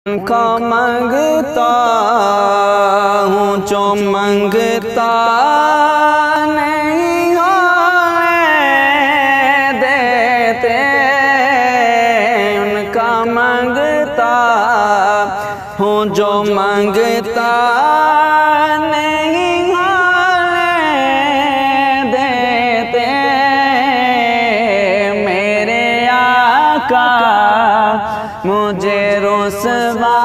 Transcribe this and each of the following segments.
उनका मंगता हूँ जो मंगता नहीं होने देते। उनका मंगता हूँ जो मंगता नहीं होने देते। मेरे आका मुझे रुसवा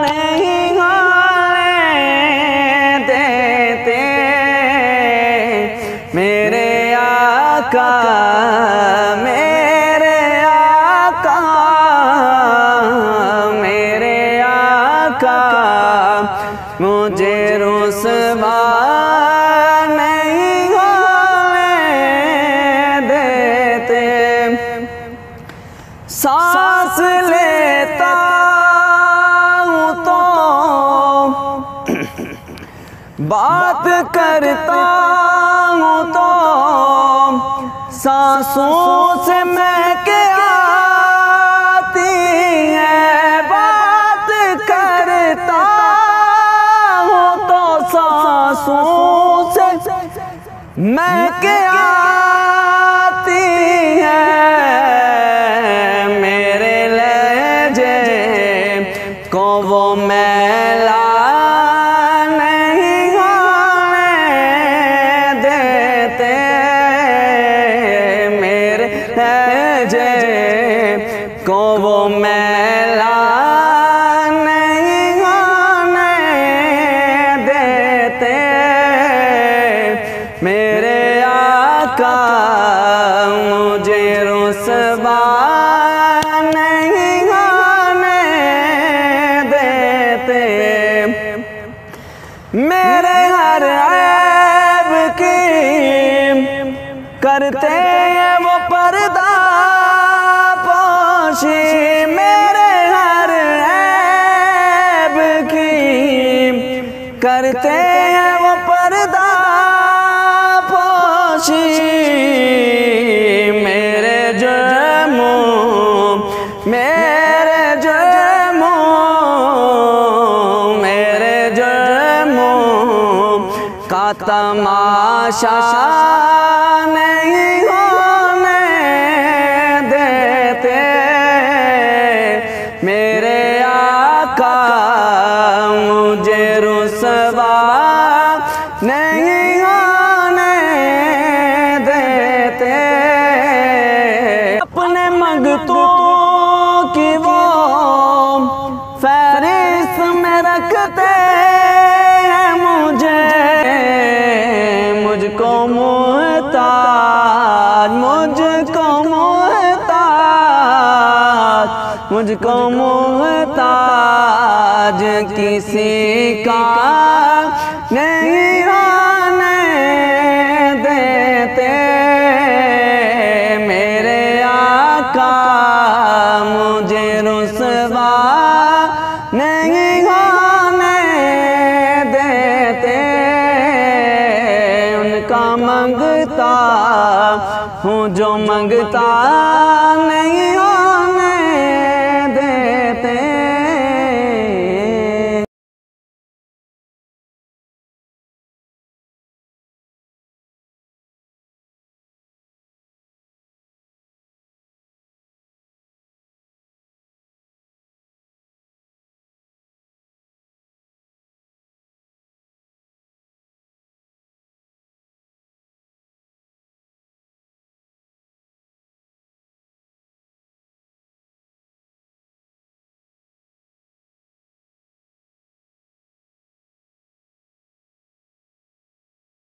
नहीं होने देते। मेरे आका मेरे आका मेरे आका मुझे रुसवा नहीं होने देते। सांस लेता हूँ तो बात करता हूँ तो सांसों से महक आती है। बात करता हूँ तो सांसों से महक आती है। को वो मैला नहीं होने देते। मेरे लहजे को वो मैला नहीं होने देते। मेरे आका मुझे रुसवा मेरे हर ऐब की करते हैं वो पर्दा पोशी। मेरे हर ऐब की करते हैं वो पर्दा पोशी। मेरे जुर्मों मेरे जुर्मों मेरे जुर्मों का तमाशा नहीं होने देते। मेरे आका मुझे रुसवा नहीं होने देते। अपने मंगतों की वो फहरिस्त में रखते हैं मुझे। मुझको मुहताज मुझको मुहताज मुझको मुहताज किसी का नहीं होने देते। मेरे आका मुझे रुसवा नहीं होने देते। उनका मंगता हूँ जो मंगता